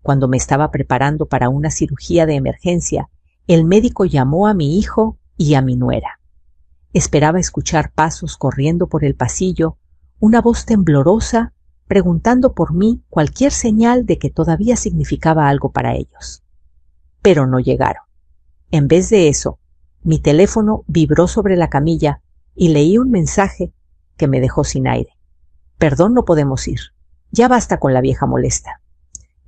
Cuando me estaba preparando para una cirugía de emergencia, el médico llamó a mi hijo y a mi nuera. Esperaba escuchar pasos corriendo por el pasillo, una voz temblorosa preguntando por mí, cualquier señal de que todavía significaba algo para ellos. Pero no llegaron. En vez de eso, mi teléfono vibró sobre la camilla y leí un mensaje que me dejó sin aire. Perdón, no podemos ir. Ya basta con la vieja molesta.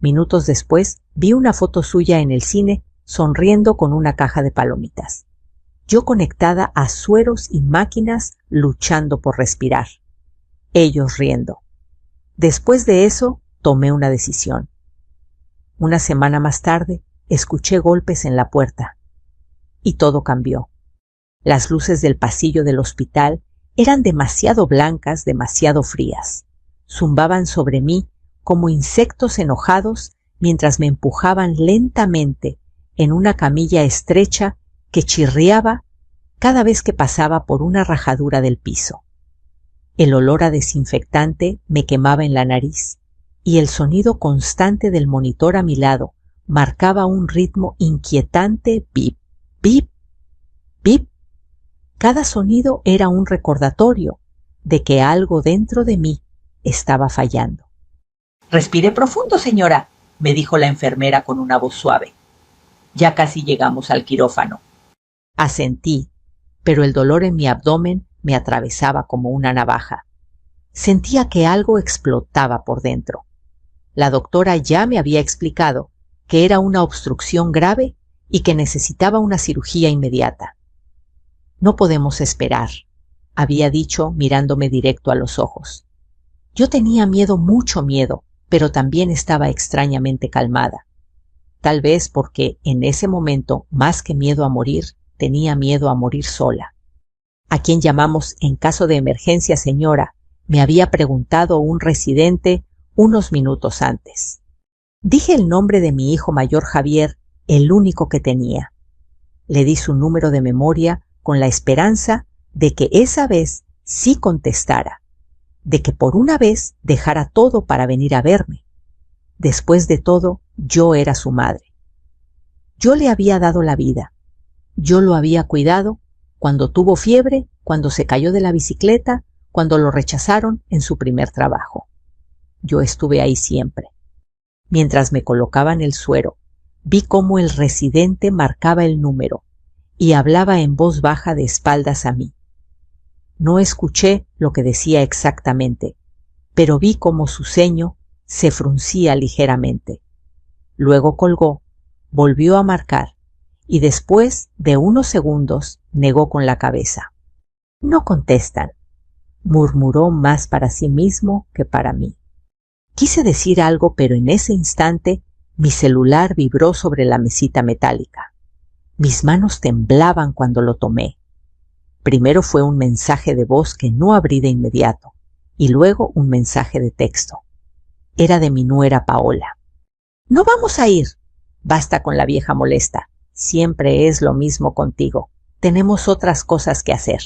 Minutos después, vi una foto suya en el cine sonriendo con una caja de palomitas. Yo conectada a sueros y máquinas luchando por respirar. Ellos riendo. Después de eso, tomé una decisión. Una semana más tarde, escuché golpes en la puerta. Y todo cambió. Las luces del pasillo del hospital eran demasiado blancas, demasiado frías. Zumbaban sobre mí como insectos enojados mientras me empujaban lentamente en una camilla estrecha que chirriaba cada vez que pasaba por una rajadura del piso. El olor a desinfectante me quemaba en la nariz y el sonido constante del monitor a mi lado marcaba un ritmo inquietante: bip, bip, bip. Cada sonido era un recordatorio de que algo dentro de mí estaba fallando. «Respire profundo, señora», me dijo la enfermera con una voz suave. «Ya casi llegamos al quirófano». Asentí, pero el dolor en mi abdomen me atravesaba como una navaja. Sentía que algo explotaba por dentro. La doctora ya me había explicado que era una obstrucción grave y que necesitaba una cirugía inmediata. «No podemos esperar», había dicho mirándome directo a los ojos. Yo tenía miedo, mucho miedo, pero también estaba extrañamente calmada. Tal vez porque en ese momento, más que miedo a morir, tenía miedo a morir sola. «¿A quién llamamos en caso de emergencia, señora?», me había preguntado un residente unos minutos antes. Dije el nombre de mi hijo mayor Javier, el único que tenía. Le di su número de memoria con la esperanza de que esa vez sí contestara, de que por una vez dejara todo para venir a verme. Después de todo, yo era su madre. Yo le había dado la vida. Yo lo había cuidado cuando tuvo fiebre, cuando se cayó de la bicicleta, cuando lo rechazaron en su primer trabajo. Yo estuve ahí siempre. Mientras me colocaban el suero, vi cómo el residente marcaba el número y hablaba en voz baja de espaldas a mí. No escuché lo que decía exactamente, pero vi cómo su ceño se fruncía ligeramente. Luego colgó, volvió a marcar y después de unos segundos negó con la cabeza. «No contestan», murmuró más para sí mismo que para mí. Quise decir algo, pero en ese instante mi celular vibró sobre la mesita metálica. Mis manos temblaban cuando lo tomé. Primero fue un mensaje de voz que no abrí de inmediato, y luego un mensaje de texto. Era de mi nuera Paola. «No vamos a ir. Basta con la vieja molesta. Siempre es lo mismo contigo. Tenemos otras cosas que hacer».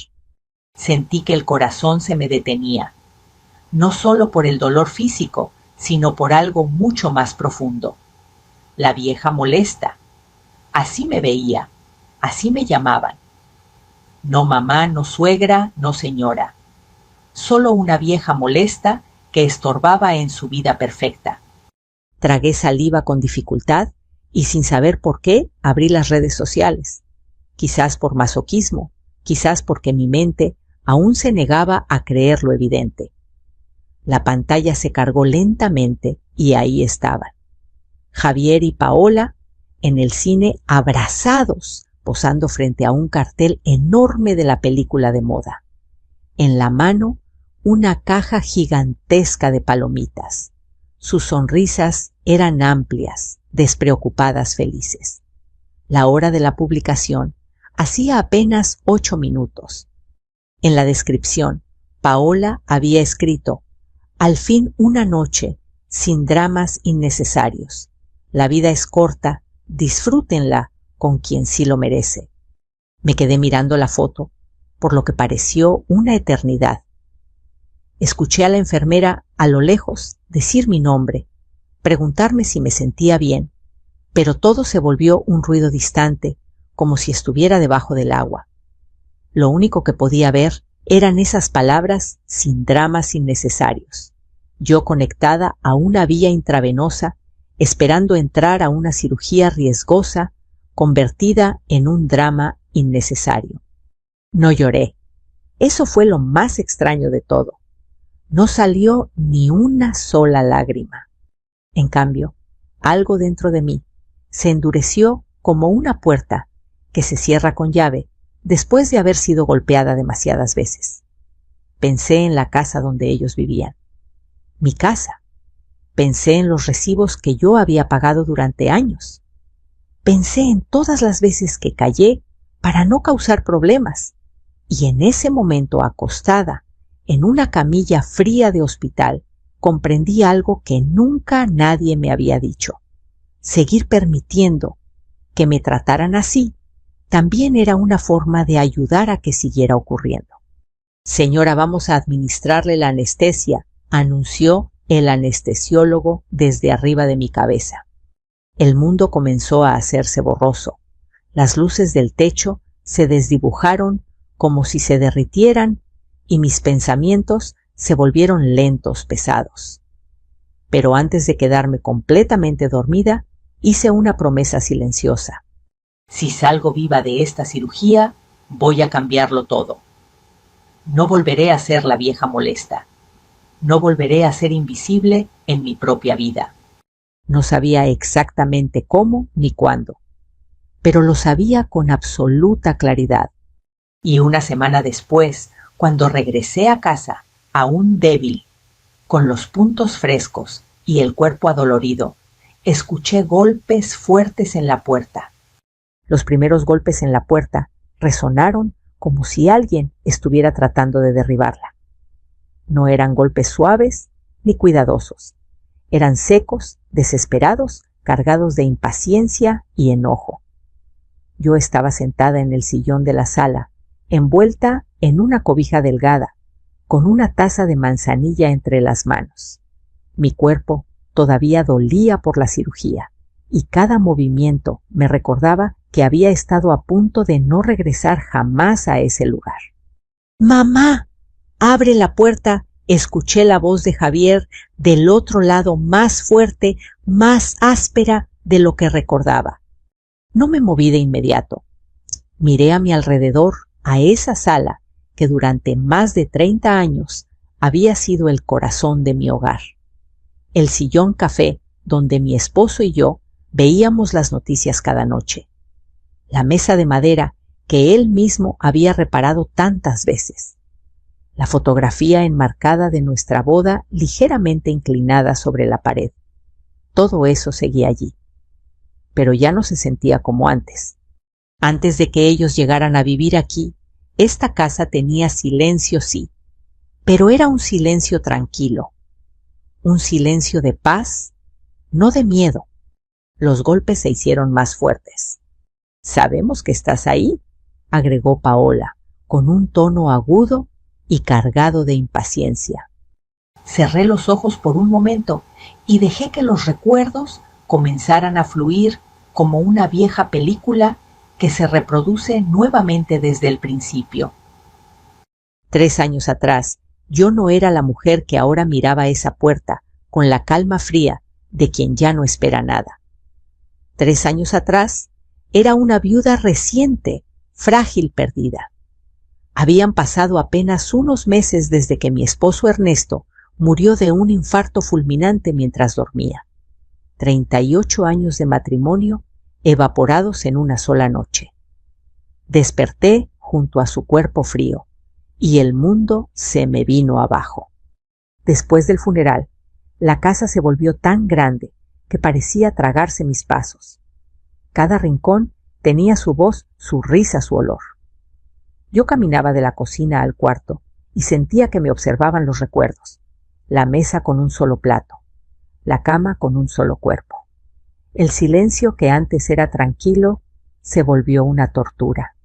Sentí que el corazón se me detenía, no solo por el dolor físico, sino por algo mucho más profundo. La vieja molesta. Así me veía, así me llamaban. No mamá, no suegra, no señora. Solo una vieja molesta que estorbaba en su vida perfecta. Tragué saliva con dificultad y sin saber por qué abrí las redes sociales. Quizás por masoquismo, quizás porque mi mente aún se negaba a creer lo evidente. La pantalla se cargó lentamente y ahí estaban. Javier y Paola en el cine abrazados, posando frente a un cartel enorme de la película de moda. En la mano, una caja gigantesca de palomitas. Sus sonrisas eran amplias, despreocupadas, felices. La hora de la publicación hacía apenas 8 minutos. En la descripción, Paola había escrito: «Al fin una noche, sin dramas innecesarios. La vida es corta, disfrútenla con quien sí lo merece». Me quedé mirando la foto, por lo que pareció una eternidad. Escuché a la enfermera a lo lejos decir mi nombre, preguntarme si me sentía bien, pero todo se volvió un ruido distante, como si estuviera debajo del agua. Lo único que podía ver eran esas palabras sin dramas innecesarios. Yo conectada a una vía intravenosa, esperando entrar a una cirugía riesgosa, convertida en un drama innecesario. No lloré. Eso fue lo más extraño de todo. No salió ni una sola lágrima. En cambio, algo dentro de mí se endureció como una puerta que se cierra con llave después de haber sido golpeada demasiadas veces. Pensé en la casa donde ellos vivían. Mi casa. Pensé en los recibos que yo había pagado durante años. Pensé en todas las veces que callé para no causar problemas. Y en ese momento, acostada en una camilla fría de hospital, comprendí algo que nunca nadie me había dicho. Seguir permitiendo que me trataran así también era una forma de ayudar a que siguiera ocurriendo. Señora, vamos a administrarle la anestesia, anunció el anestesiólogo desde arriba de mi cabeza. El mundo comenzó a hacerse borroso. Las luces del techo se desdibujaron como si se derritieran y mis pensamientos se volvieron lentos, pesados. Pero antes de quedarme completamente dormida, hice una promesa silenciosa. Si salgo viva de esta cirugía, voy a cambiarlo todo. No volveré a ser la vieja molesta. No volveré a ser invisible en mi propia vida. No sabía exactamente cómo ni cuándo, pero lo sabía con absoluta claridad. Y una semana después, cuando regresé a casa, aún débil, con los puntos frescos y el cuerpo adolorido, escuché golpes fuertes en la puerta. Los primeros golpes en la puerta resonaron como si alguien estuviera tratando de derribarla. No eran golpes suaves ni cuidadosos. Eran secos, desesperados, cargados de impaciencia y enojo. Yo estaba sentada en el sillón de la sala, envuelta en una cobija delgada, con una taza de manzanilla entre las manos. Mi cuerpo todavía dolía por la cirugía, y cada movimiento me recordaba que había estado a punto de no regresar jamás a ese lugar. ¡Mamá! ¡Abre la puerta! Escuché la voz de Javier del otro lado, más fuerte, más áspera de lo que recordaba. No me moví de inmediato. Miré a mi alrededor, a esa sala que durante más de 30 años había sido el corazón de mi hogar. El sillón café donde mi esposo y yo veíamos las noticias cada noche. La mesa de madera que él mismo había reparado tantas veces. La fotografía enmarcada de nuestra boda ligeramente inclinada sobre la pared. Todo eso seguía allí. Pero ya no se sentía como antes. Antes de que ellos llegaran a vivir aquí, esta casa tenía silencio, sí, pero era un silencio tranquilo. Un silencio de paz, no de miedo. Los golpes se hicieron más fuertes. «Sabemos que estás ahí», agregó Paola, con un tono agudo y cargado de impaciencia. Cerré los ojos por un momento y dejé que los recuerdos comenzaran a fluir como una vieja película que se reproduce nuevamente desde el principio. 3 años atrás, yo no era la mujer que ahora miraba esa puerta con la calma fría de quien ya no espera nada. 3 años atrás, era una viuda reciente, frágil, perdida. Habían pasado apenas unos meses desde que mi esposo Ernesto murió de un infarto fulminante mientras dormía. 38 años de matrimonio evaporados en una sola noche. Desperté junto a su cuerpo frío y el mundo se me vino abajo. Después del funeral, la casa se volvió tan grande que parecía tragarse mis pasos. Cada rincón tenía su voz, su risa, su olor. Yo caminaba de la cocina al cuarto y sentía que me observaban los recuerdos. La mesa con un solo plato, la cama con un solo cuerpo. El silencio que antes era tranquilo se volvió una tortura.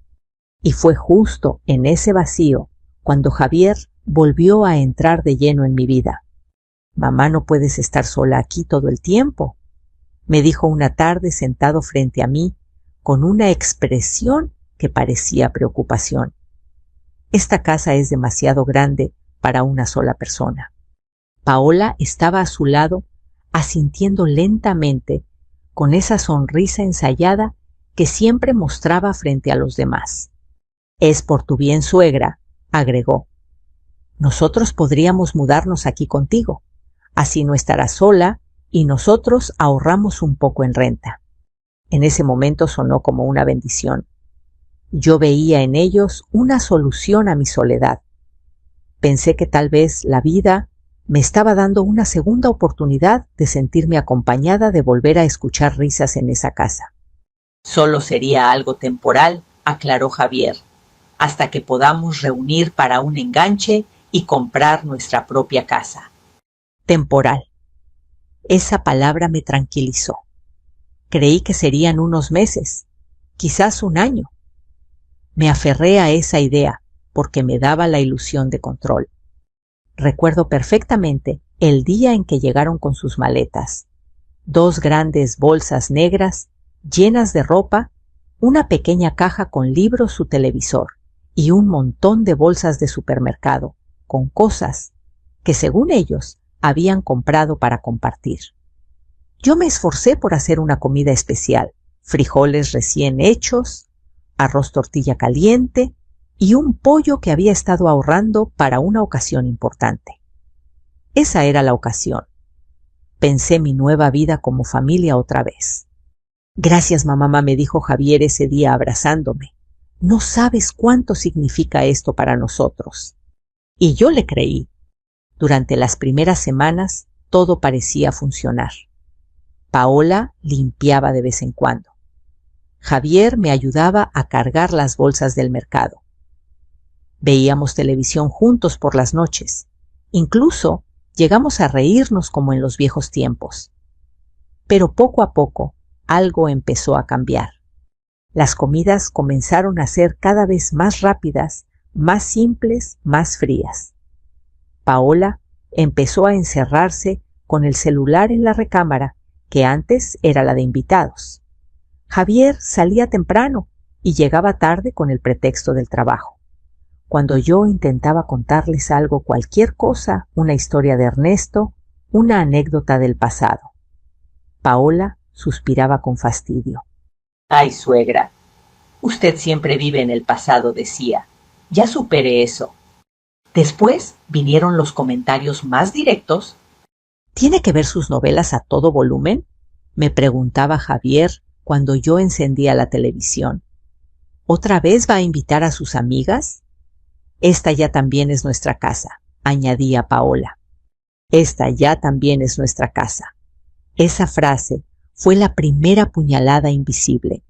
Y fue justo en ese vacío cuando Javier volvió a entrar de lleno en mi vida. Mamá, no puedes estar sola aquí todo el tiempo, me dijo una tarde sentado frente a mí con una expresión que parecía preocupación. Esta casa es demasiado grande para una sola persona. Paola estaba a su lado, asintiendo lentamente, con esa sonrisa ensayada que siempre mostraba frente a los demás. Es por tu bien, suegra, agregó. Nosotros podríamos mudarnos aquí contigo. Así no estarás sola y nosotros ahorramos un poco en renta. En ese momento sonó como una bendición. Yo veía en ellos una solución a mi soledad. Pensé que tal vez la vida me estaba dando una segunda oportunidad de sentirme acompañada, de volver a escuchar risas en esa casa. Solo sería algo temporal, aclaró Javier, hasta que podamos reunir para un enganche y comprar nuestra propia casa. Temporal. Esa palabra me tranquilizó. Creí que serían unos meses, quizás un año. Me aferré a esa idea porque me daba la ilusión de control. Recuerdo perfectamente el día en que llegaron con sus maletas. 2 grandes bolsas negras llenas de ropa, una pequeña caja con libros, su televisor y un montón de bolsas de supermercado con cosas que, según ellos, habían comprado para compartir. Yo me esforcé por hacer una comida especial, frijoles recién hechos, arroz tortilla caliente y un pollo que había estado ahorrando para una ocasión importante. Esa era la ocasión. Pensé mi nueva vida como familia otra vez. Gracias, mamá, me dijo Javier ese día abrazándome. No sabes cuánto significa esto para nosotros. Y yo le creí. Durante las primeras semanas todo parecía funcionar. Paola limpiaba de vez en cuando. Javier me ayudaba a cargar las bolsas del mercado. Veíamos televisión juntos por las noches. Incluso llegamos a reírnos como en los viejos tiempos. Pero poco a poco algo empezó a cambiar. Las comidas comenzaron a ser cada vez más rápidas, más simples, más frías. Paola empezó a encerrarse con el celular en la recámara, que antes era la de invitados. Javier salía temprano y llegaba tarde con el pretexto del trabajo. Cuando yo intentaba contarles algo, cualquier cosa, una historia de Ernesto, una anécdota del pasado, Paola suspiraba con fastidio. Ay, suegra, usted siempre vive en el pasado, decía. Ya supere eso. Después vinieron los comentarios más directos. ¿Tiene que ver sus novelas a todo volumen?, me preguntaba Javier cuando yo encendía la televisión. ¿Otra vez va a invitar a sus amigas? Esta ya también es nuestra casa, añadía Paola. Esta ya también es nuestra casa. Esa frase fue la primera puñalada invisible.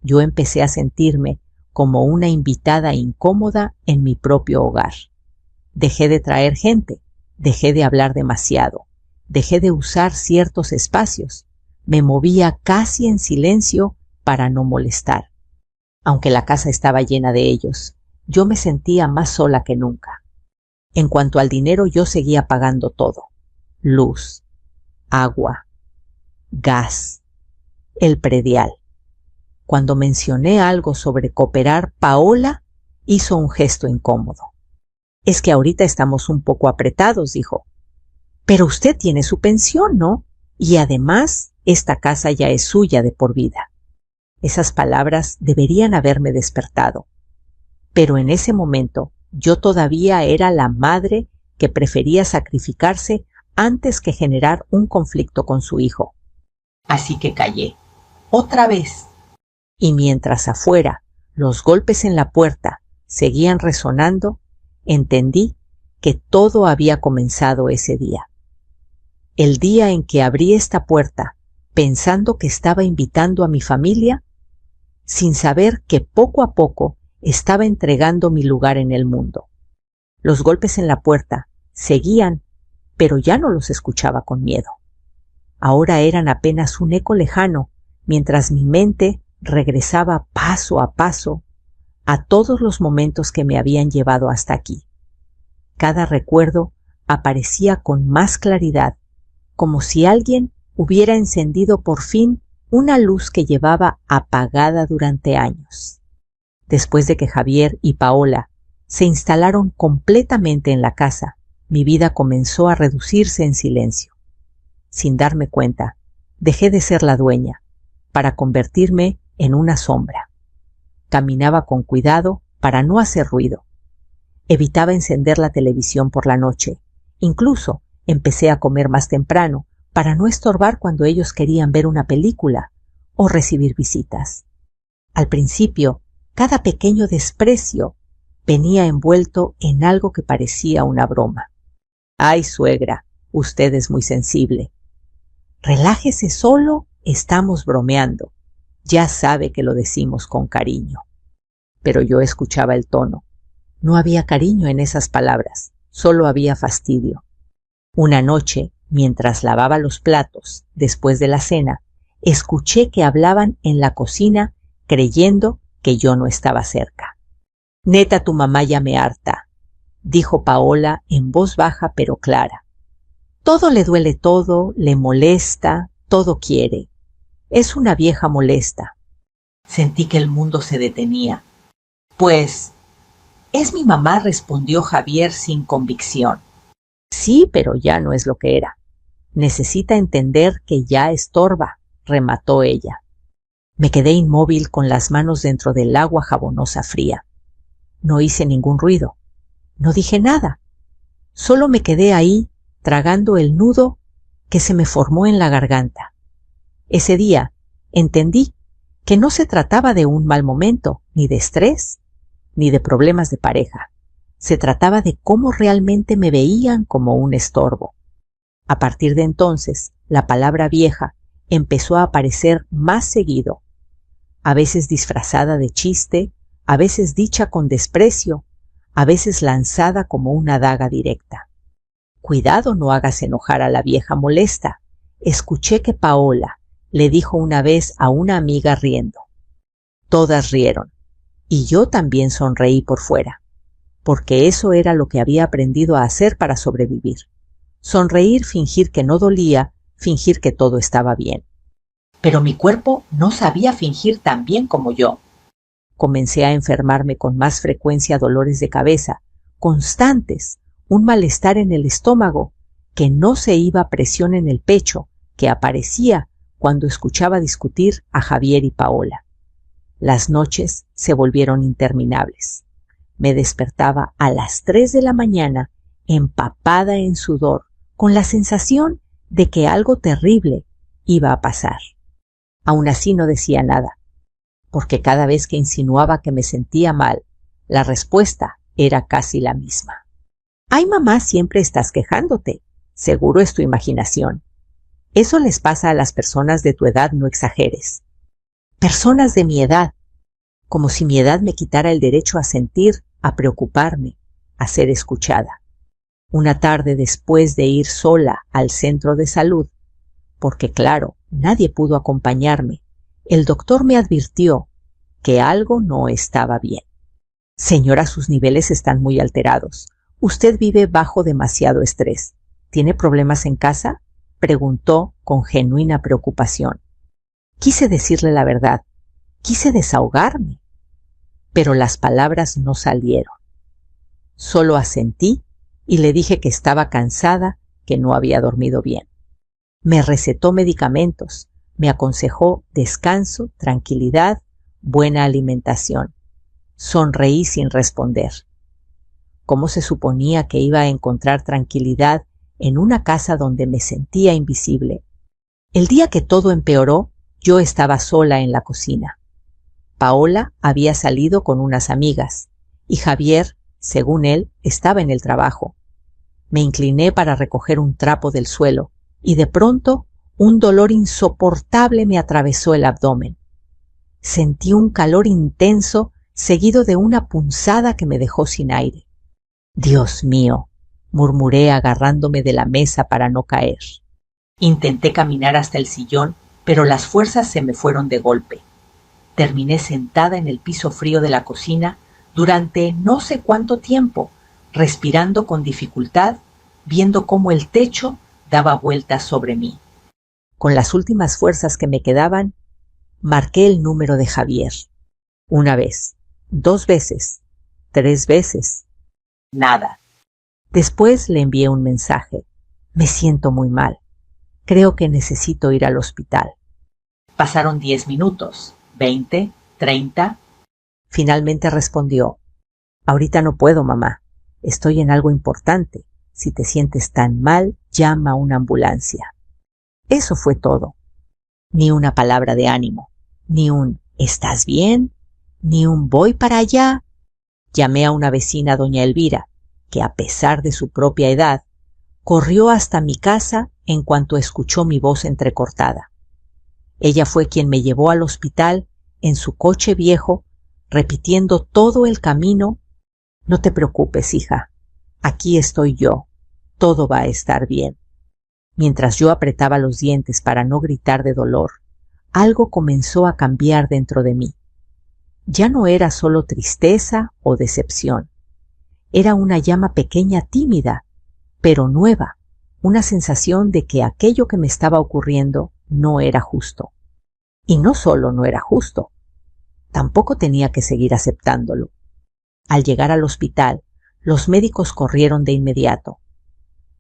Yo empecé a sentirme como una invitada incómoda en mi propio hogar. Dejé de traer gente, dejé de hablar demasiado, dejé de usar ciertos espacios. Me movía casi en silencio para no molestar. Aunque la casa estaba llena de ellos, yo me sentía más sola que nunca. En cuanto al dinero, yo seguía pagando todo: luz, agua, gas, el predial. Cuando mencioné algo sobre cooperar, Paola hizo un gesto incómodo. Es que ahorita estamos un poco apretados, dijo. Pero usted tiene su pensión, ¿no? Y además, esta casa ya es suya de por vida. Esas palabras deberían haberme despertado. Pero en ese momento yo todavía era la madre que prefería sacrificarse antes que generar un conflicto con su hijo. Así que callé. Otra vez. Y mientras afuera los golpes en la puerta seguían resonando, entendí que todo había comenzado ese día. El día en que abrí esta puerta pensando que estaba invitando a mi familia, sin saber que poco a poco estaba entregando mi lugar en el mundo. Los golpes en la puerta seguían, pero ya no los escuchaba con miedo. Ahora eran apenas un eco lejano, mientras mi mente regresaba paso a paso a todos los momentos que me habían llevado hasta aquí. Cada recuerdo aparecía con más claridad, como si alguien hubiera encendido por fin una luz que llevaba apagada durante años. Después de que Javier y Paola se instalaron completamente en la casa, mi vida comenzó a reducirse en silencio. Sin darme cuenta, dejé de ser la dueña, para convertirme en una sombra. Caminaba con cuidado para no hacer ruido. Evitaba encender la televisión por la noche. Incluso empecé a comer más temprano para no estorbar cuando ellos querían ver una película o recibir visitas. Al principio, cada pequeño desprecio venía envuelto en algo que parecía una broma. «Ay, suegra, usted es muy sensible». «Relájese solo, estamos bromeando». Ya sabe que lo decimos con cariño. Pero yo escuchaba el tono. No había cariño en esas palabras, solo había fastidio. Una noche, mientras lavaba los platos, después de la cena, escuché que hablaban en la cocina creyendo que yo no estaba cerca. «Neta, tu mamá ya me harta», dijo Paola en voz baja pero clara. «Todo le duele todo, le molesta, todo quiere. Es una vieja molesta». Sentí que el mundo se detenía. «Pues, es mi mamá», respondió Javier sin convicción. «Sí, pero ya no es lo que era. Necesita entender que ya estorba», remató ella. Me quedé inmóvil con las manos dentro del agua jabonosa fría. No hice ningún ruido. No dije nada. Solo me quedé ahí, tragando el nudo que se me formó en la garganta. Ese día entendí que no se trataba de un mal momento, ni de estrés, ni de problemas de pareja. Se trataba de cómo realmente me veían como un estorbo. A partir de entonces, la palabra vieja empezó a aparecer más seguido, a veces disfrazada de chiste, a veces dicha con desprecio, a veces lanzada como una daga directa. «Cuidado, no hagas enojar a la vieja molesta», escuché que Paola le dijo una vez a una amiga riendo. Todas rieron, y yo también sonreí por fuera, porque eso era lo que había aprendido a hacer para sobrevivir. Sonreír, fingir que no dolía, fingir que todo estaba bien. Pero mi cuerpo no sabía fingir tan bien como yo. Comencé a enfermarme con más frecuencia, dolores de cabeza, constantes, un malestar en el estómago, que no se iba, presión en el pecho, que aparecía cuando escuchaba discutir a Javier y Paola. Las noches se volvieron interminables. Me despertaba a las 3 de la mañana, empapada en sudor, con la sensación de que algo terrible iba a pasar. Aún así no decía nada, porque cada vez que insinuaba que me sentía mal, la respuesta era casi la misma. «Ay, mamá, siempre estás quejándote. Seguro es tu imaginación. Eso les pasa a las personas de tu edad, no exageres». Personas de mi edad, como si mi edad me quitara el derecho a sentir, a preocuparme, a ser escuchada. Una tarde, después de ir sola al centro de salud, porque claro, nadie pudo acompañarme, el doctor me advirtió que algo no estaba bien. «Señora, sus niveles están muy alterados. Usted vive bajo demasiado estrés. ¿Tiene problemas en casa?», preguntó con genuina preocupación. Quise decirle la verdad, quise desahogarme, pero las palabras no salieron. Solo asentí y le dije que estaba cansada, que no había dormido bien. Me recetó medicamentos, me aconsejó descanso, tranquilidad, buena alimentación. Sonreí sin responder. ¿Cómo se suponía que iba a encontrar tranquilidad en una casa donde me sentía invisible? El día que todo empeoró, yo estaba sola en la cocina. Paola había salido con unas amigas y Javier, según él, estaba en el trabajo. Me incliné para recoger un trapo del suelo y de pronto un dolor insoportable me atravesó el abdomen. Sentí un calor intenso seguido de una punzada que me dejó sin aire. «Dios mío», murmuré agarrándome de la mesa para no caer. Intenté caminar hasta el sillón, pero las fuerzas se me fueron de golpe. Terminé sentada en el piso frío de la cocina durante no sé cuánto tiempo, respirando con dificultad viendo cómo el techo daba vueltas sobre mí. Con las últimas fuerzas que me quedaban, marqué el número de Javier. 1 vez, 2 veces, 3 veces. Nada. Después le envié un mensaje. Me siento muy mal. Creo que necesito ir al hospital. Pasaron 10 minutos, 20, 30. Finalmente respondió: ahorita no puedo, mamá. Estoy en algo importante. Si te sientes tan mal, llama a una ambulancia. Eso fue todo. Ni una palabra de ánimo, ni un ¿estás bien?, ni un voy para allá. Llamé a una vecina, doña Elvira, que a pesar de su propia edad, corrió hasta mi casa en cuanto escuchó mi voz entrecortada. Ella fue quien me llevó al hospital en su coche viejo, repitiendo todo el camino: no te preocupes, hija, aquí estoy yo, todo va a estar bien. Mientras yo apretaba los dientes para no gritar de dolor, algo comenzó a cambiar dentro de mí. Ya no era solo tristeza o decepción. Era una llama pequeña, tímida, pero nueva, una sensación de que aquello que me estaba ocurriendo no era justo. Y no solo no era justo, tampoco tenía que seguir aceptándolo. Al llegar al hospital, los médicos corrieron de inmediato.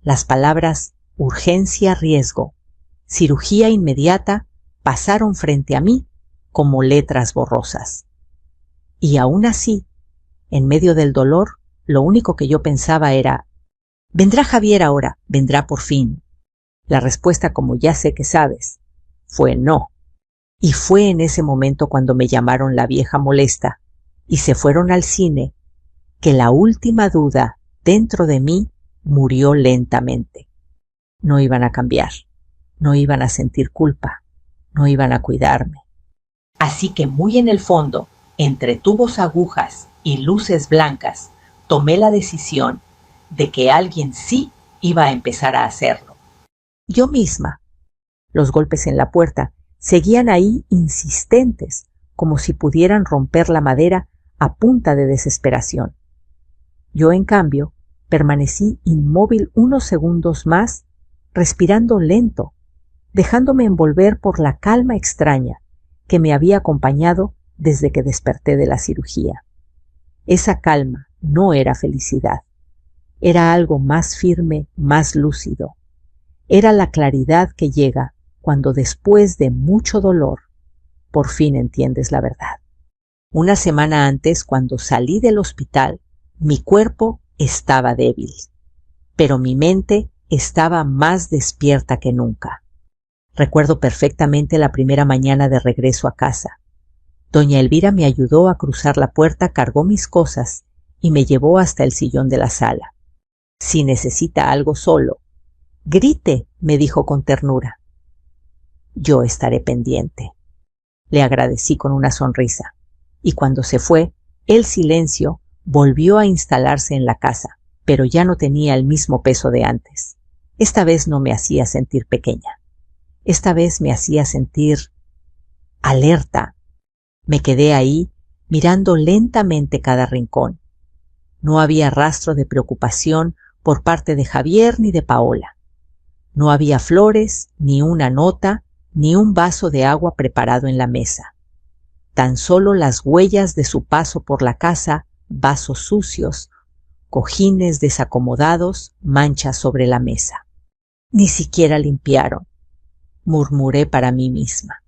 Las palabras urgencia, riesgo, cirugía inmediata pasaron frente a mí como letras borrosas. Y aún así, en medio del dolor, lo único que yo pensaba era: ¿vendrá Javier ahora? ¿Vendrá por fin? La respuesta, como ya sé que sabes, fue no. Y fue en ese momento, cuando me llamaron la vieja molesta y se fueron al cine, que la última duda dentro de mí murió lentamente. No iban a cambiar, no iban a sentir culpa, no iban a cuidarme. Así que muy en el fondo, entre tubos agujas y luces blancas, tomé la decisión de que alguien sí iba a empezar a hacerlo. Yo misma. Los golpes en la puerta seguían ahí insistentes, como si pudieran romper la madera a punta de desesperación. Yo, en cambio, permanecí inmóvil unos segundos más, respirando lento, dejándome envolver por la calma extraña que me había acompañado desde que desperté de la cirugía. Esa calma no era felicidad, era algo más firme, más lúcido. Era la claridad que llega cuando, después de mucho dolor, por fin entiendes la verdad. Una semana antes, cuando salí del hospital, mi cuerpo estaba débil, pero mi mente estaba más despierta que nunca. Recuerdo perfectamente la primera mañana de regreso a casa. Doña Elvira me ayudó a cruzar la puerta, cargó mis cosas y me llevó hasta el sillón de la sala. Si necesita algo solo, grite, me dijo con ternura. Yo estaré pendiente. Le agradecí con una sonrisa, y cuando se fue, el silencio volvió a instalarse en la casa, pero ya no tenía el mismo peso de antes. Esta vez no me hacía sentir pequeña. Esta vez me hacía sentir alerta. Me quedé ahí, mirando lentamente cada rincón. No había rastro de preocupación por parte de Javier ni de Paola. No había flores, ni una nota, ni un vaso de agua preparado en la mesa. Tan solo las huellas de su paso por la casa, vasos sucios, cojines desacomodados, manchas sobre la mesa. Ni siquiera limpiaron, murmuré para mí misma.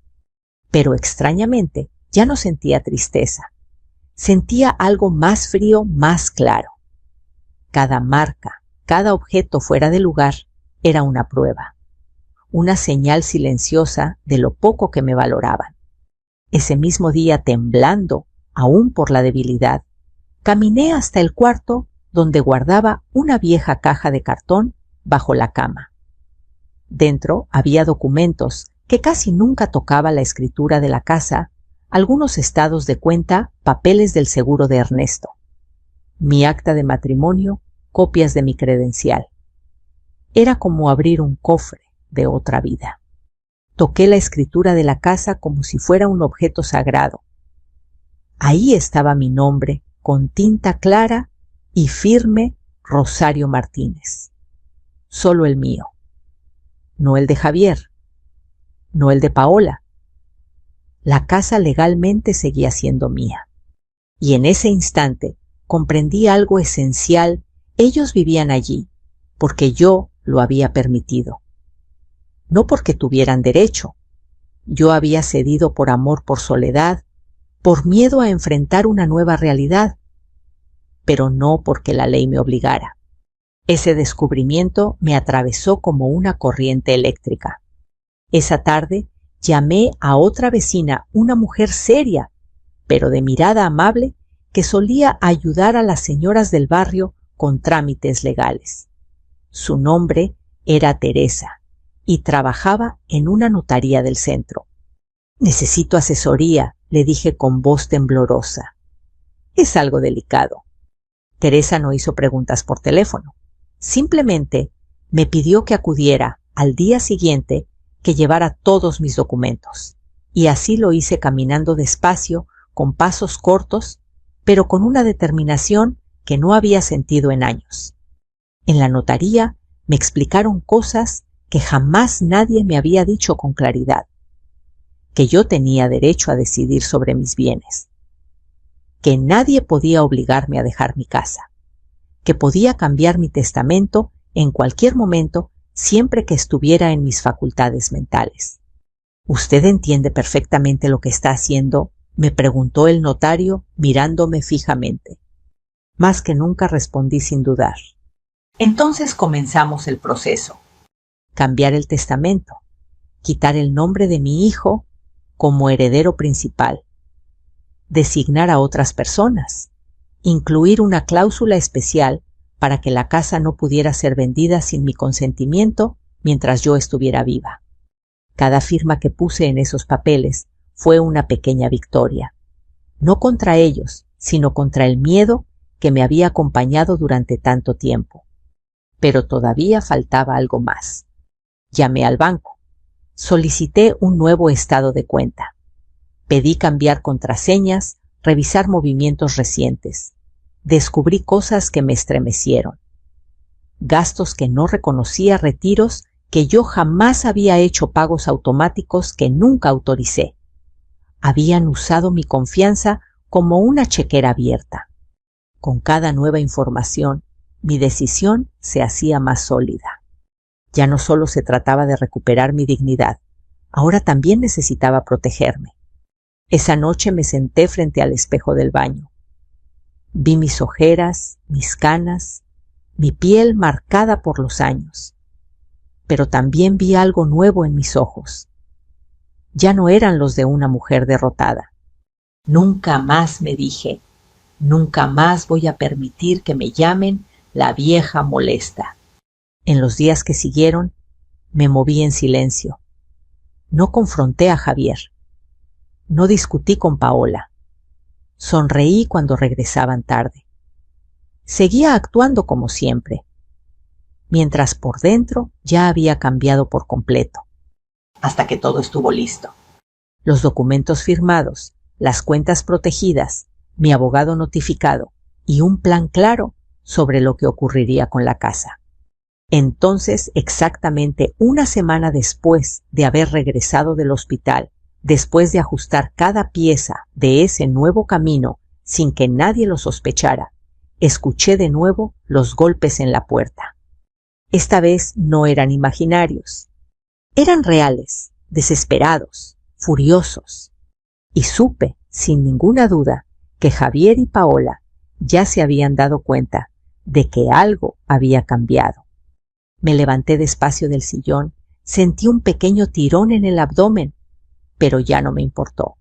Pero extrañamente ya no sentía tristeza. Sentía algo más frío, más claro. Cada marca, cada objeto fuera de lugar era una prueba, una señal silenciosa de lo poco que me valoraban. Ese mismo día, temblando, aún por la debilidad, caminé hasta el cuarto donde guardaba una vieja caja de cartón bajo la cama. Dentro había documentos que casi nunca tocaba: la escritura de la casa, algunos estados de cuenta, papeles del seguro de Ernesto, mi acta de matrimonio, copias de mi credencial. Era como abrir un cofre de otra vida. Toqué la escritura de la casa como si fuera un objeto sagrado. Ahí estaba mi nombre, con tinta clara y firme: Rosario Martínez. solo el mío. No el de Javier, no el de Paola. La casa legalmente seguía siendo mía. Y en ese instante comprendí algo esencial. Ellos vivían allí porque yo lo había permitido. No porque tuvieran derecho. Yo había cedido por amor, por soledad, por miedo a enfrentar una nueva realidad, pero no porque la ley me obligara. Ese descubrimiento me atravesó como una corriente eléctrica. Esa tarde llamé a otra vecina, una mujer seria, pero de mirada amable, que solía ayudar a las señoras del barrio con trámites legales. Su nombre era Teresa y trabajaba en una notaría del centro. «Necesito asesoría», le dije con voz temblorosa. «Es algo delicado». Teresa no hizo preguntas por teléfono. Simplemente me pidió que acudiera al día siguiente, que llevara todos mis documentos. Y así lo hice, caminando despacio, con pasos cortos, pero con una determinación que no había sentido en años. En la notaría me explicaron cosas que jamás nadie me había dicho con claridad. Que yo tenía derecho a decidir sobre mis bienes. Que nadie podía obligarme a dejar mi casa. Que podía cambiar mi testamento en cualquier momento, siempre que estuviera en mis facultades mentales. «¿Usted entiende perfectamente lo que está haciendo?», me preguntó el notario mirándome fijamente. Más que nunca respondí sin dudar. Entonces comenzamos el proceso. Cambiar el testamento, quitar el nombre de mi hijo como heredero principal, designar a otras personas, incluir una cláusula especial para que la casa no pudiera ser vendida sin mi consentimiento mientras yo estuviera viva. Cada firma que puse en esos papeles fue una pequeña victoria, no contra ellos, sino contra el miedo que me había acompañado durante tanto tiempo. Pero todavía faltaba algo más. Llamé al banco. Solicité un nuevo estado de cuenta. Pedí cambiar contraseñas, revisar movimientos recientes. Descubrí cosas que me estremecieron. Gastos que no reconocía, retiros que yo jamás había hecho, pagos automáticos que nunca autoricé. Habían usado mi confianza como una chequera abierta. Con cada nueva información, mi decisión se hacía más sólida. Ya no solo se trataba de recuperar mi dignidad, ahora también necesitaba protegerme. Esa noche me senté frente al espejo del baño. Vi mis ojeras, mis canas, mi piel marcada por los años. Pero también vi algo nuevo en mis ojos. Ya no eran los de una mujer derrotada. Nunca más, me dije, nunca más voy a permitir que me llamen la vieja molesta. En los días que siguieron, me moví en silencio. No confronté a Javier. No discutí con Paola. Sonreí cuando regresaban tarde. Seguía actuando como siempre, mientras por dentro ya había cambiado por completo. Hasta que todo estuvo listo. Los documentos firmados, las cuentas protegidas, mi abogado notificado y un plan claro sobre lo que ocurriría con la casa. Entonces, exactamente una semana después de haber regresado del hospital, después de ajustar cada pieza de ese nuevo camino sin que nadie lo sospechara, escuché de nuevo los golpes en la puerta. Esta vez no eran imaginarios. Eran reales, desesperados, furiosos. Y supe, sin ninguna duda, que Javier y Paola ya se habían dado cuenta de que algo había cambiado. Me levanté despacio del sillón, sentí un pequeño tirón en el abdomen, pero ya no me importó.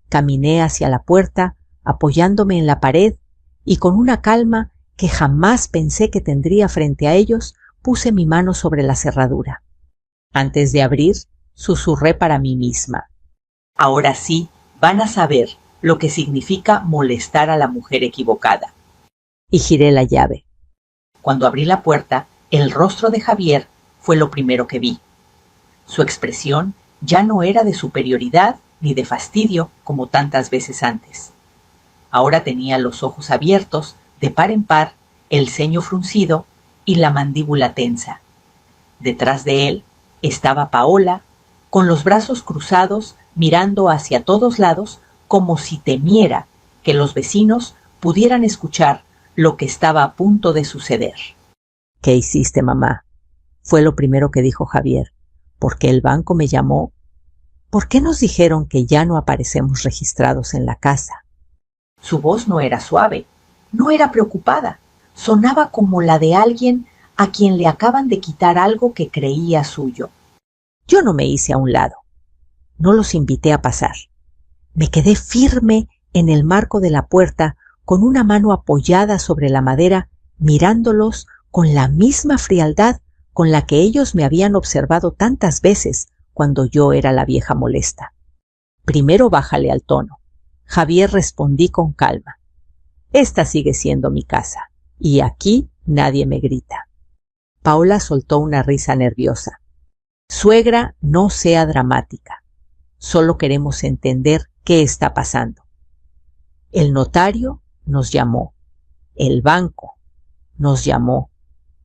Caminé hacia la puerta, apoyándome en la pared, y con una calma que jamás pensé que tendría frente a ellos, puse mi mano sobre la cerradura. Antes de abrir, susurré para mí misma: ahora sí van a saber lo que significa molestar a la mujer equivocada. Y giré la llave. Cuando abrí la puerta, el rostro de Javier fue lo primero que vi. Su expresión ya no era de superioridad ni de fastidio como tantas veces antes. Ahora tenía los ojos abiertos, de par en par, el ceño fruncido y la mandíbula tensa. Detrás de él estaba Paola, con los brazos cruzados, mirando hacia todos lados como si temiera que los vecinos pudieran escuchar lo que estaba a punto de suceder. ¿Qué hiciste, mamá? Fue lo primero que dijo Javier. ¿Por qué el banco me llamó? ¿Por qué nos dijeron que ya no aparecemos registrados en la casa? Su voz no era suave, no era preocupada, sonaba como la de alguien a quien le acaban de quitar algo que creía suyo. Yo no me hice a un lado. No los invité a pasar. Me quedé firme en el marco de la puerta, con una mano apoyada sobre la madera, mirándolos con la misma frialdad con la que ellos me habían observado tantas veces cuando yo era la vieja molesta. Primero bájale al tono. Javier, respondí con calma. Esta sigue siendo mi casa, y aquí nadie me grita. Paola soltó una risa nerviosa. Suegra, no sea dramática. Solo queremos entender qué está pasando. El notario nos llamó. El banco nos llamó.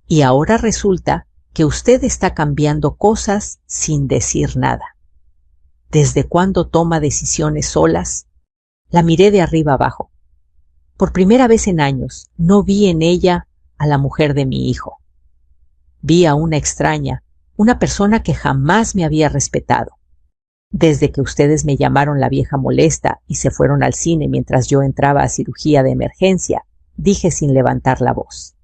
Y ahora resulta que usted está cambiando cosas sin decir nada. ¿Desde cuándo toma decisiones solas? La miré de arriba abajo. Por primera vez en años no vi en ella a la mujer de mi hijo. Vi a una extraña, una persona que jamás me había respetado. Desde que ustedes me llamaron la vieja molesta y se fueron al cine mientras yo entraba a cirugía de emergencia, dije sin levantar la voz.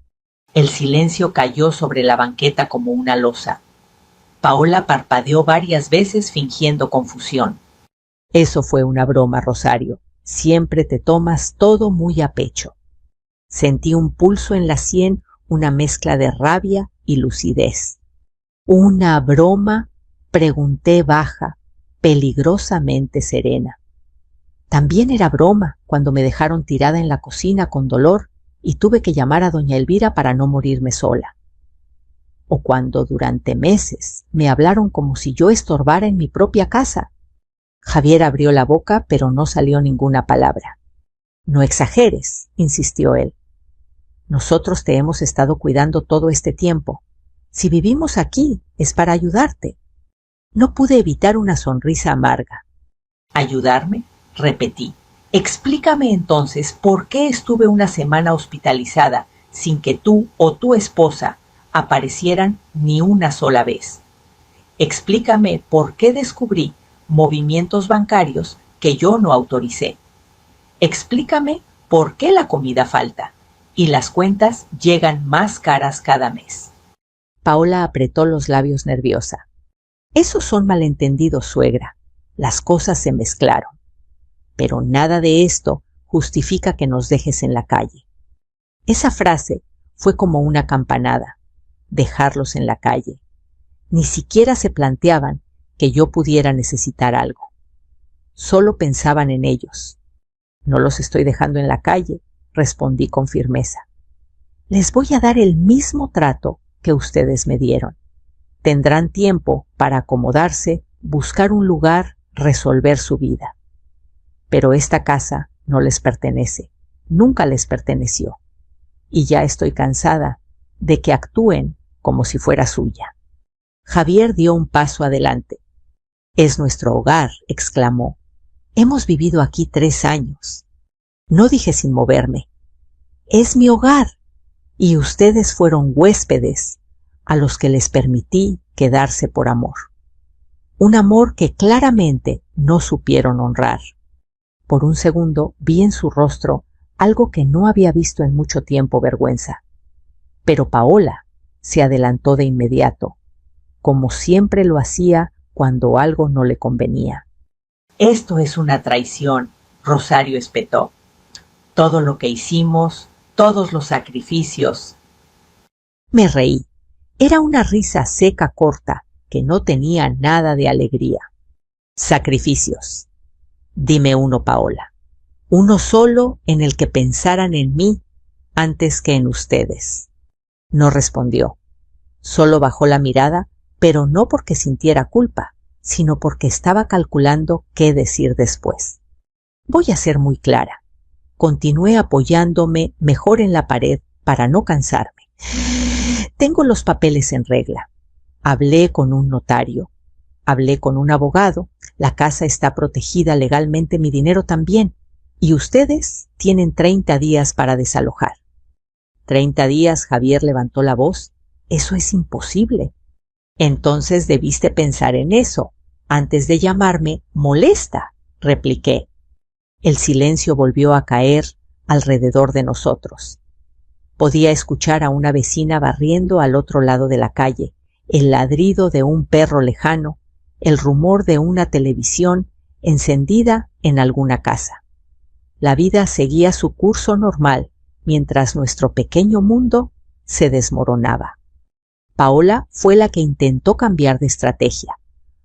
El silencio cayó sobre la banqueta como una losa. Paola parpadeó varias veces fingiendo confusión. Eso fue una broma, Rosario. Siempre te tomas todo muy a pecho. Sentí un pulso en la sien, una mezcla de rabia y lucidez. ¿Una broma? Pregunté baja, peligrosamente serena. También era broma cuando me dejaron tirada en la cocina con dolor y tuve que llamar a doña Elvira para no morirme sola. O cuando durante meses me hablaron como si yo estorbara en mi propia casa. Javier abrió la boca, pero no salió ninguna palabra. No exageres, insistió él. Nosotros te hemos estado cuidando todo este tiempo. Si vivimos aquí, es para ayudarte. No pude evitar una sonrisa amarga. ¿Ayudarme? Repetí. Explícame entonces por qué estuve una semana hospitalizada sin que tú o tu esposa aparecieran ni una sola vez. Explícame por qué descubrí movimientos bancarios que yo no autoricé. Explícame por qué la comida falta y las cuentas llegan más caras cada mes. Paola apretó los labios nerviosa. Esos son malentendidos, suegra. Las cosas se mezclaron. Pero nada de esto justifica que nos dejes en la calle. Esa frase fue como una campanada. Dejarlos en la calle. Ni siquiera se planteaban que yo pudiera necesitar algo. Solo pensaban en ellos. No los estoy dejando en la calle, respondí con firmeza. Les voy a dar el mismo trato que ustedes me dieron. Tendrán tiempo para acomodarse, buscar un lugar, resolver su vida. Pero esta casa no les pertenece, nunca les perteneció. Y ya estoy cansada de que actúen como si fuera suya. Javier dio un paso adelante. Es nuestro hogar, exclamó. Hemos vivido aquí 3 años. No dije sin moverme. Es mi hogar, y ustedes fueron huéspedes a los que les permití quedarse por amor. Un amor que claramente no supieron honrar. Por un segundo vi en su rostro algo que no había visto en mucho tiempo: vergüenza. Pero Paola se adelantó de inmediato, como siempre lo hacía cuando algo no le convenía. Esto es una traición, Rosario espetó. Todo lo que hicimos, todos los sacrificios. Me reí. Era una risa seca, corta, que no tenía nada de alegría. Sacrificios. Dime uno, Paola. Uno solo en el que pensaran en mí antes que en ustedes. No respondió. Solo bajó la mirada, pero no porque sintiera culpa, sino porque estaba calculando qué decir después. Voy a ser muy clara. Continué apoyándome mejor en la pared para no cansarme. Tengo los papeles en regla. Hablé con un notario. Hablé con un abogado. La casa está protegida legalmente, mi dinero también. Y ustedes tienen 30 días para desalojar. 30 días, Javier levantó la voz. Eso es imposible. Entonces debiste pensar en eso, antes de llamarme molesta, repliqué. El silencio volvió a caer alrededor de nosotros. Podía escuchar a una vecina barriendo al otro lado de la calle, el ladrido de un perro lejano, el rumor de una televisión encendida en alguna casa. La vida seguía su curso normal, mientras nuestro pequeño mundo se desmoronaba. Paola fue la que intentó cambiar de estrategia.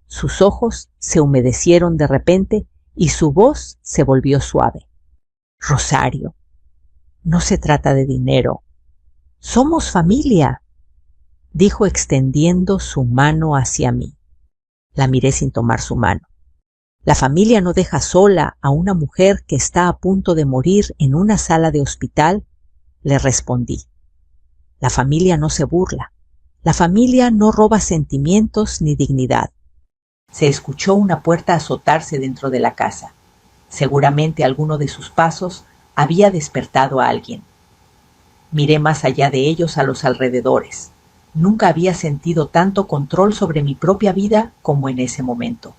Sus ojos se humedecieron de repente y su voz se volvió suave. Rosario, no se trata de dinero. Somos familia, dijo extendiendo su mano hacia mí. La miré sin tomar su mano. La familia no deja sola a una mujer que está a punto de morir en una sala de hospital, le respondí. La familia no se burla. La familia no roba sentimientos ni dignidad. Se escuchó una puerta azotarse dentro de la casa. Seguramente alguno de sus pasos había despertado a alguien. Miré más allá de ellos a los alrededores. Nunca había sentido tanto control sobre mi propia vida como en ese momento.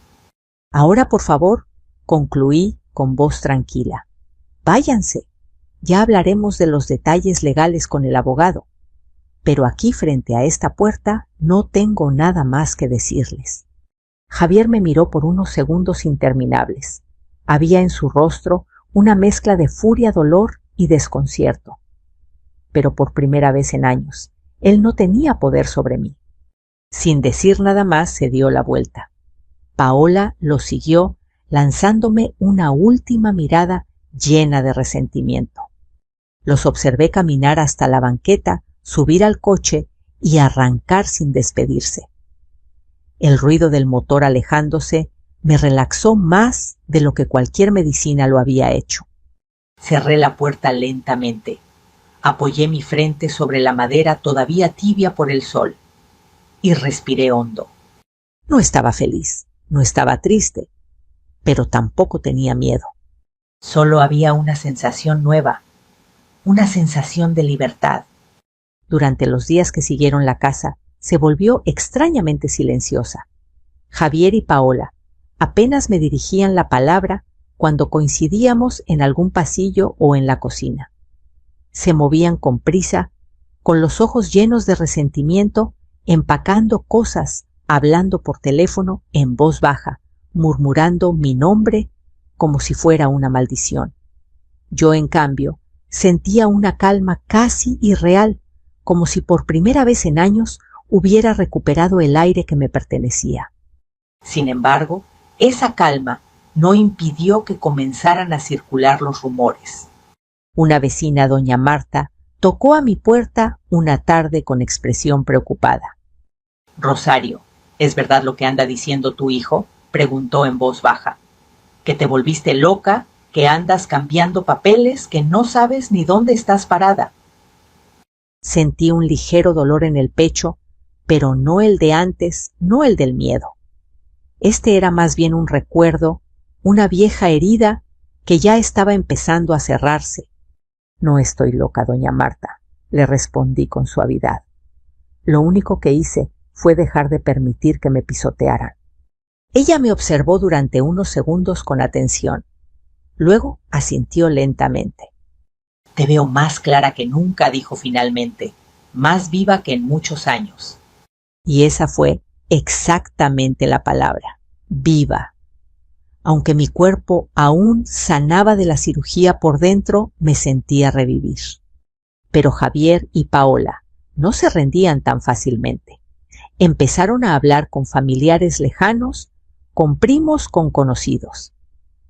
Ahora, por favor, concluí con voz tranquila. Váyanse. Ya hablaremos de los detalles legales con el abogado. Pero aquí frente a esta puerta no tengo nada más que decirles. Javier me miró por unos segundos interminables. Había en su rostro una mezcla de furia, dolor y desconcierto. Pero por primera vez en años, él no tenía poder sobre mí. Sin decir nada más, se dio la vuelta. Paola lo siguió, lanzándome una última mirada llena de resentimiento. Los observé caminar hasta la banqueta, subir al coche y arrancar sin despedirse. El ruido del motor alejándose me relaxó más de lo que cualquier medicina lo había hecho. Cerré la puerta lentamente. Apoyé mi frente sobre la madera todavía tibia por el sol y respiré hondo. No estaba feliz, no estaba triste, pero tampoco tenía miedo. Solo había una sensación nueva, una sensación de libertad. Durante los días que siguieron la casa, se volvió extrañamente silenciosa. Javier y Paola apenas me dirigían la palabra cuando coincidíamos en algún pasillo o en la cocina. Se movían con prisa, con los ojos llenos de resentimiento, empacando cosas, hablando por teléfono en voz baja, murmurando mi nombre como si fuera una maldición. Yo, en cambio, sentía una calma casi irreal, como si por primera vez en años hubiera recuperado el aire que me pertenecía. Sin embargo, esa calma no impidió que comenzaran a circular los rumores. Una vecina, doña Marta, tocó a mi puerta una tarde con expresión preocupada. Rosario, ¿es verdad lo que anda diciendo tu hijo?, preguntó en voz baja. ¿Que te volviste loca, que andas cambiando papeles, que no sabes ni dónde estás parada? Sentí un ligero dolor en el pecho, pero no el de antes, no el del miedo. Este era más bien un recuerdo, una vieja herida que ya estaba empezando a cerrarse. No estoy loca, doña Marta, le respondí con suavidad. Lo único que hice fue dejar de permitir que me pisotearan. Ella me observó durante unos segundos con atención. Luego asintió lentamente. Te veo más clara que nunca, dijo finalmente, más viva que en muchos años. Y esa fue exactamente la palabra, viva. Aunque mi cuerpo aún sanaba de la cirugía por dentro, me sentía revivir. Pero Javier y Paola no se rendían tan fácilmente. Empezaron a hablar con familiares lejanos, con primos, con conocidos.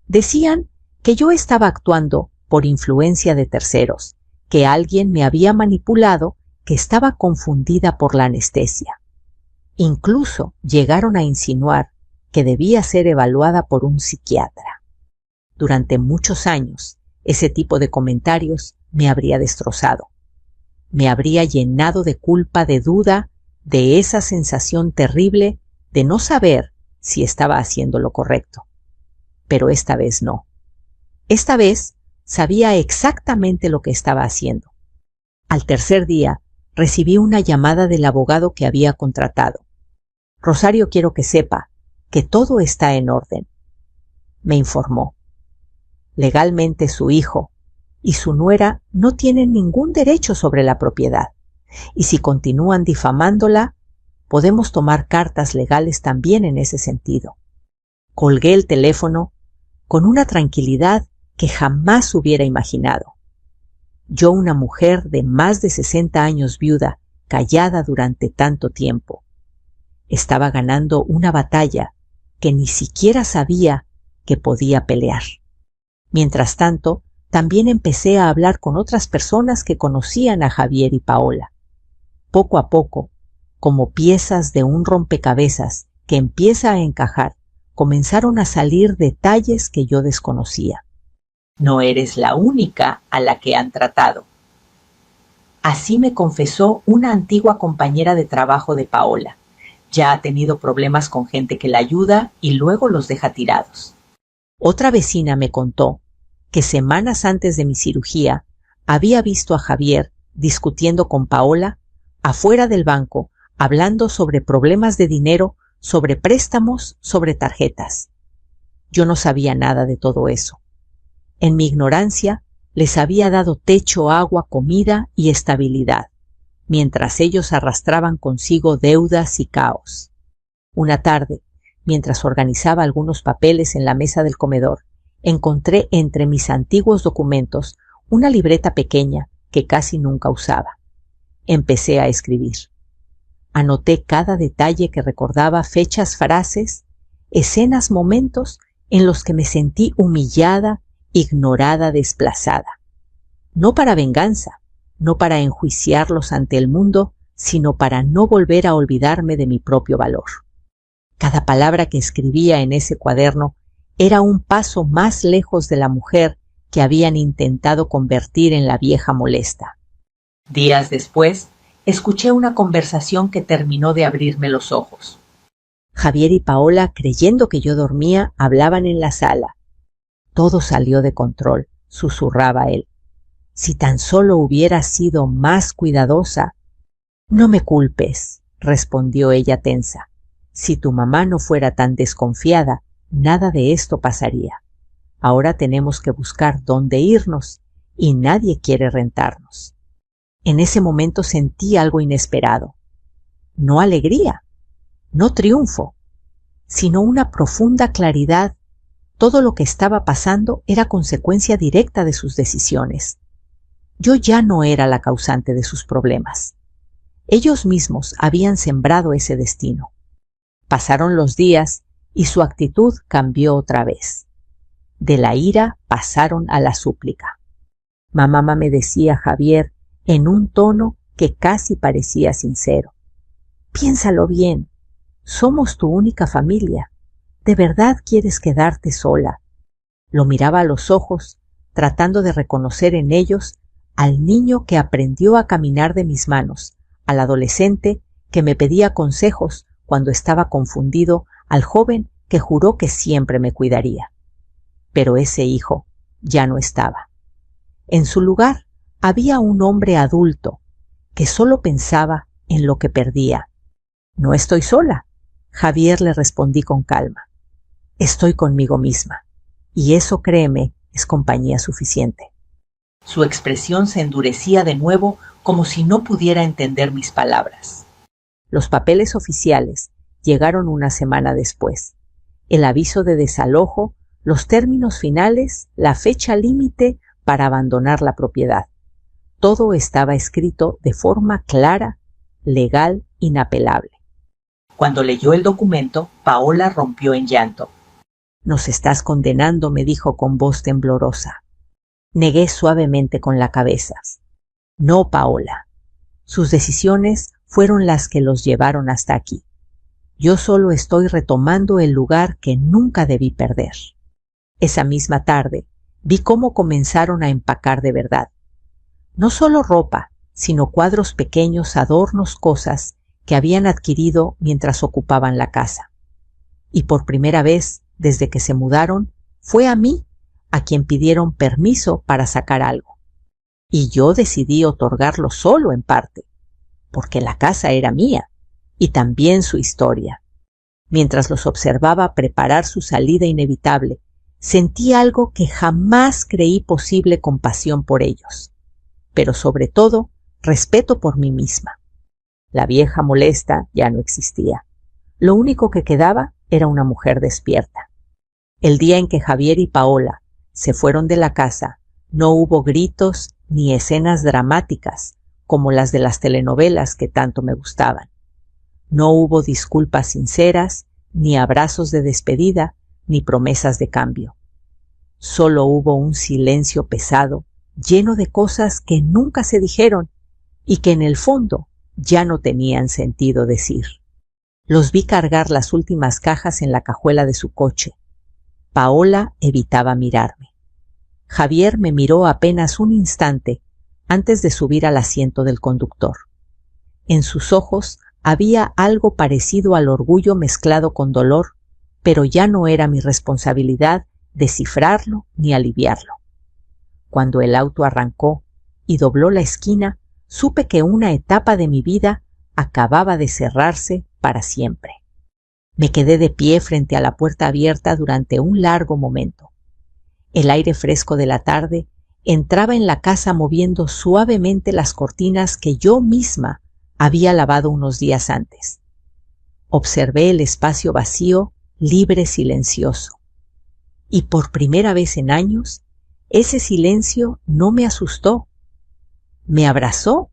Decían que yo estaba actuando por influencia de terceros, que alguien me había manipulado, que estaba confundida por la anestesia. Incluso llegaron a insinuar que debía ser evaluada por un psiquiatra. Durante muchos años, ese tipo de comentarios me habría destrozado. me habría llenado de culpa, de duda, de esa sensación terrible de no saber si estaba haciendo lo correcto. Pero esta vez no. Esta vez sabía exactamente lo que estaba haciendo. Al tercer día recibí una llamada del abogado que había contratado. Rosario, quiero que sepa que todo está en orden, me informó. Legalmente su hijo y su nuera no tienen ningún derecho sobre la propiedad, y si continúan difamándola, podemos tomar cartas legales también en ese sentido. Colgué el teléfono con una tranquilidad que jamás hubiera imaginado. Yo, una mujer de más de 60 años viuda, callada durante tanto tiempo, estaba ganando una batalla que ni siquiera sabía que podía pelear. Mientras tanto, también empecé a hablar con otras personas que conocían a Javier y Paola. Poco a poco, como piezas de un rompecabezas que empieza a encajar, comenzaron a salir detalles que yo desconocía. No eres la única a la que han tratado. Así me confesó una antigua compañera de trabajo de Paola. Ya ha tenido problemas con gente que la ayuda y luego los deja tirados. Otra vecina me contó que semanas antes de mi cirugía había visto a Javier discutiendo con Paola afuera del banco, hablando sobre problemas de dinero, sobre préstamos, sobre tarjetas. Yo no sabía nada de todo eso. En mi ignorancia, les había dado techo, agua, comida y estabilidad, mientras ellos arrastraban consigo deudas y caos. Una tarde, mientras organizaba algunos papeles en la mesa del comedor, encontré entre mis antiguos documentos una libreta pequeña que casi nunca usaba. Empecé a escribir. Anoté cada detalle que recordaba, fechas, frases, escenas, momentos en los que me sentí humillada, ignorada, desplazada. No para venganza, no para enjuiciarlos ante el mundo, sino para no volver a olvidarme de mi propio valor. Cada palabra que escribía en ese cuaderno era un paso más lejos de la mujer que habían intentado convertir en la vieja molesta. Días después, escuché una conversación que terminó de abrirme los ojos. Javier y Paola, creyendo que yo dormía, hablaban en la sala. Todo salió de control, susurraba él. Si tan solo hubiera sido más cuidadosa. No me culpes, respondió ella tensa. Si tu mamá no fuera tan desconfiada, nada de esto pasaría. Ahora tenemos que buscar dónde irnos y nadie quiere rentarnos. En ese momento sentí algo inesperado. No alegría, no triunfo, sino una profunda claridad. Todo lo que estaba pasando era consecuencia directa de sus decisiones. Yo ya no era la causante de sus problemas. Ellos mismos habían sembrado ese destino. Pasaron los días y su actitud cambió otra vez. De la ira pasaron a la súplica. Mamá me decía Javier en un tono que casi parecía sincero. Piénsalo bien, somos tu única familia. ¿De verdad quieres quedarte sola? Lo miraba a los ojos, tratando de reconocer en ellos al niño que aprendió a caminar de mis manos, al adolescente que me pedía consejos cuando estaba confundido, al joven que juró que siempre me cuidaría. Pero ese hijo ya no estaba. En su lugar había un hombre adulto que solo pensaba en lo que perdía. No estoy sola, Javier, le respondí con calma. Estoy conmigo misma, y eso, créeme, es compañía suficiente. Su expresión se endurecía de nuevo como si no pudiera entender mis palabras. Los papeles oficiales llegaron una semana después. El aviso de desalojo, los términos finales, la fecha límite para abandonar la propiedad. Todo estaba escrito de forma clara, legal, inapelable. Cuando leyó el documento, Paola rompió en llanto. «Nos estás condenando», me dijo con voz temblorosa. Negué suavemente con la cabeza. «No, Paola. Sus decisiones fueron las que los llevaron hasta aquí. Yo solo estoy retomando el lugar que nunca debí perder». Esa misma tarde vi cómo comenzaron a empacar de verdad. No solo ropa, sino cuadros pequeños, adornos, cosas que habían adquirido mientras ocupaban la casa. Y por primera vez, desde que se mudaron, fue a mí a quien pidieron permiso para sacar algo. Y yo decidí otorgarlo solo en parte, porque la casa era mía, y también su historia. Mientras los observaba preparar su salida inevitable, sentí algo que jamás creí posible: compasión por ellos, pero sobre todo respeto por mí misma. La vieja molesta ya no existía. Lo único que quedaba era una mujer despierta. El día en que Javier y Paola se fueron de la casa, no hubo gritos ni escenas dramáticas como las de las telenovelas que tanto me gustaban. No hubo disculpas sinceras, ni abrazos de despedida, ni promesas de cambio. Solo hubo un silencio pesado, lleno de cosas que nunca se dijeron y que en el fondo ya no tenían sentido decir. Los vi cargar las últimas cajas en la cajuela de su coche. Paola evitaba mirarme. Javier me miró apenas un instante antes de subir al asiento del conductor. En sus ojos había algo parecido al orgullo mezclado con dolor, pero ya no era mi responsabilidad descifrarlo ni aliviarlo. Cuando el auto arrancó y dobló la esquina, supe que una etapa de mi vida acababa de cerrarse para siempre. Me quedé de pie frente a la puerta abierta durante un largo momento. El aire fresco de la tarde entraba en la casa moviendo suavemente las cortinas que yo misma había lavado unos días antes. Observé el espacio vacío, libre, silencioso. Y por primera vez en años, ese silencio no me asustó. Me abrazó.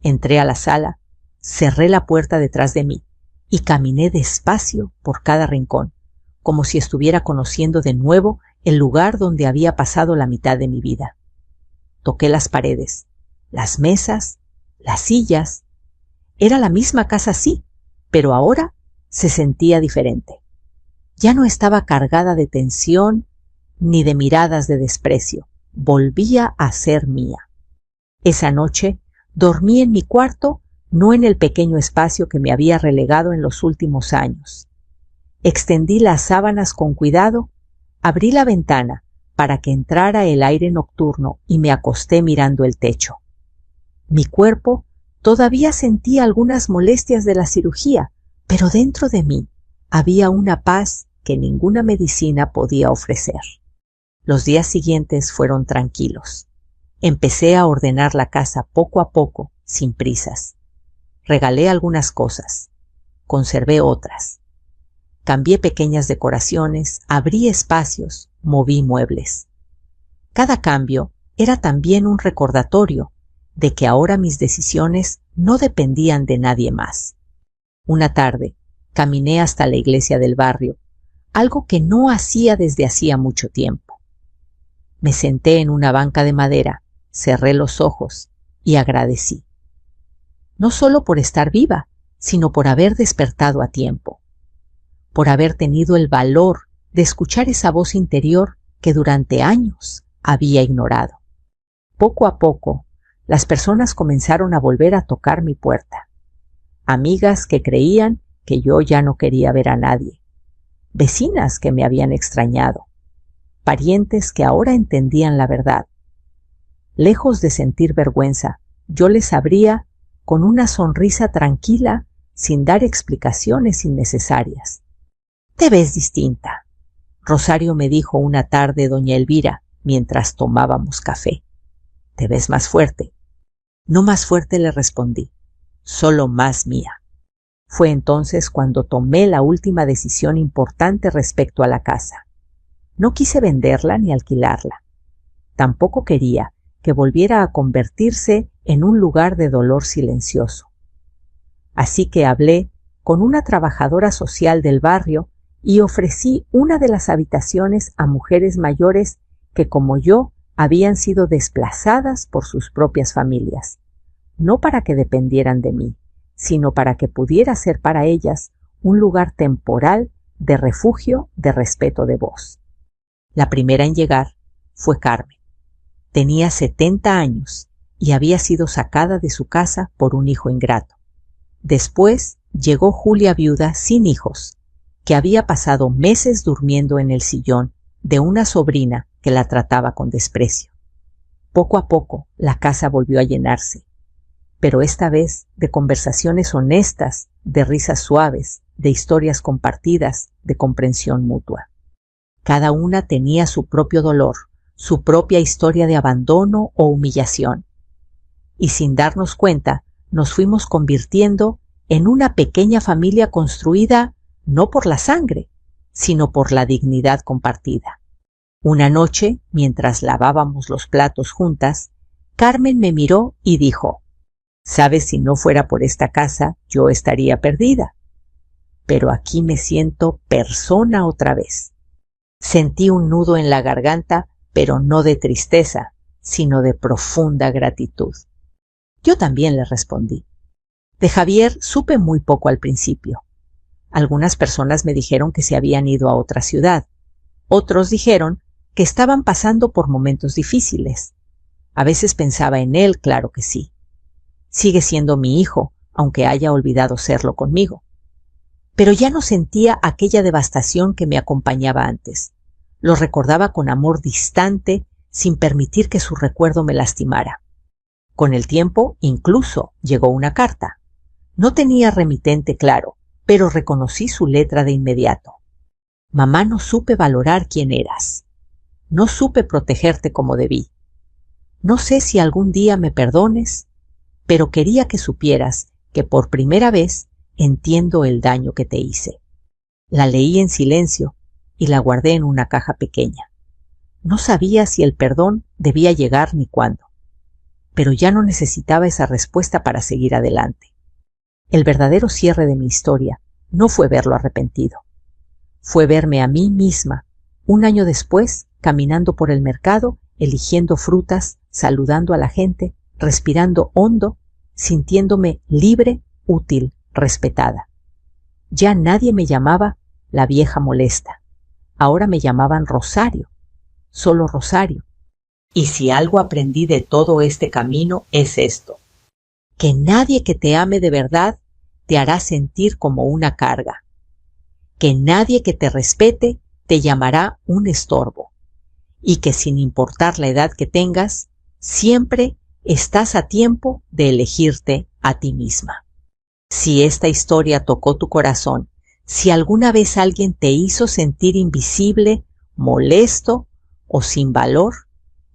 Entré a la sala, cerré la puerta detrás de mí y caminé despacio por cada rincón, como si estuviera conociendo de nuevo el lugar donde había pasado la mitad de mi vida. Toqué las paredes, las mesas, las sillas. Era la misma casa, sí, pero ahora se sentía diferente. Ya no estaba cargada de tensión ni de miradas de desprecio. Volvía a ser mía. Esa noche dormí en mi cuarto, no en el pequeño espacio que me había relegado en los últimos años. Extendí las sábanas con cuidado, abrí la ventana para que entrara el aire nocturno y me acosté mirando el techo. Mi cuerpo todavía sentía algunas molestias de la cirugía, pero dentro de mí había una paz que ninguna medicina podía ofrecer. Los días siguientes fueron tranquilos. Empecé a ordenar la casa poco a poco, sin prisas. Regalé algunas cosas, conservé otras. Cambié pequeñas decoraciones, abrí espacios, moví muebles. Cada cambio era también un recordatorio de que ahora mis decisiones no dependían de nadie más. Una tarde caminé hasta la iglesia del barrio, algo que no hacía desde hacía mucho tiempo. Me senté en una banca de madera, cerré los ojos y agradecí. No solo por estar viva, sino por haber despertado a tiempo, por haber tenido el valor de escuchar esa voz interior que durante años había ignorado. Poco a poco, las personas comenzaron a volver a tocar mi puerta. Amigas que creían que yo ya no quería ver a nadie. Vecinas que me habían extrañado. Parientes que ahora entendían la verdad. Lejos de sentir vergüenza, yo les abría con una sonrisa tranquila, sin dar explicaciones innecesarias. «Te ves distinta», Rosario me dijo una tarde doña Elvira mientras tomábamos café. «Te ves más fuerte». «No más fuerte», le respondí, «solo más mía». Fue entonces cuando tomé la última decisión importante respecto a la casa. No quise venderla ni alquilarla. Tampoco quería que volviera a convertirse en un lugar de dolor silencioso. Así que hablé con una trabajadora social del barrio y ofrecí una de las habitaciones a mujeres mayores que, como yo, habían sido desplazadas por sus propias familias, no para que dependieran de mí, sino para que pudiera ser para ellas un lugar temporal de refugio, de respeto, de voz. La primera en llegar fue Carmen. Tenía 70 años y había sido sacada de su casa por un hijo ingrato. Después llegó Julia viuda sin hijos, que había pasado meses durmiendo en el sillón de una sobrina que la trataba con desprecio. Poco a poco la casa volvió a llenarse, pero esta vez de conversaciones honestas, de risas suaves, de historias compartidas, de comprensión mutua. Cada una tenía su propio dolor, su propia historia de abandono o humillación. Y sin darnos cuenta, nos fuimos convirtiendo en una pequeña familia construida no por la sangre, sino por la dignidad compartida. Una noche, mientras lavábamos los platos juntas, Carmen me miró y dijo: «Sabes, si no fuera por esta casa, yo estaría perdida. Pero aquí me siento persona otra vez». Sentí un nudo en la garganta, pero no de tristeza, sino de profunda gratitud. Yo también le respondí. De Javier supe muy poco al principio. Algunas personas me dijeron que se habían ido a otra ciudad. Otros dijeron que estaban pasando por momentos difíciles. A veces pensaba en él, claro que sí. Sigue siendo mi hijo, aunque haya olvidado serlo conmigo. Pero ya no sentía aquella devastación que me acompañaba antes. Lo recordaba con amor distante, sin permitir que su recuerdo me lastimara. Con el tiempo, incluso, llegó una carta. No tenía remitente claro, pero reconocí su letra de inmediato. «Mamá, no supe valorar quién eras. No supe protegerte como debí. No sé si algún día me perdones, pero quería que supieras que por primera vez entiendo el daño que te hice». La leí en silencio y la guardé en una caja pequeña. No sabía si el perdón debía llegar ni cuándo, pero ya no necesitaba esa respuesta para seguir adelante. El verdadero cierre de mi historia no fue verlo arrepentido. Fue verme a mí misma, un año después, caminando por el mercado, eligiendo frutas, saludando a la gente, respirando hondo, sintiéndome libre, útil, respetada. Ya nadie me llamaba la vieja molesta. Ahora me llamaban Rosario, solo Rosario. Y si algo aprendí de todo este camino es esto: que nadie que te ame de verdad te hará sentir como una carga. Que nadie que te respete te llamará un estorbo. Y que sin importar la edad que tengas, siempre estás a tiempo de elegirte a ti misma. Si esta historia tocó tu corazón, si alguna vez alguien te hizo sentir invisible, molesto o sin valor,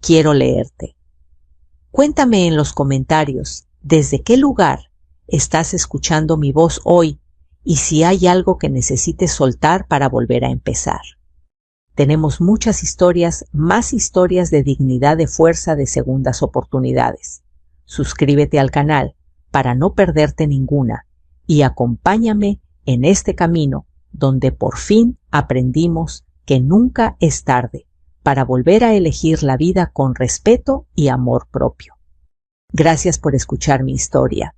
quiero leerte. Cuéntame en los comentarios desde qué lugar estás escuchando mi voz hoy y si hay algo que necesites soltar para volver a empezar. Tenemos muchas historias, más historias de dignidad, de fuerza, de segundas oportunidades. Suscríbete al canal para no perderte ninguna y acompáñame en este camino donde por fin aprendimos que nunca es tarde para volver a elegir la vida con respeto y amor propio. Gracias por escuchar mi historia.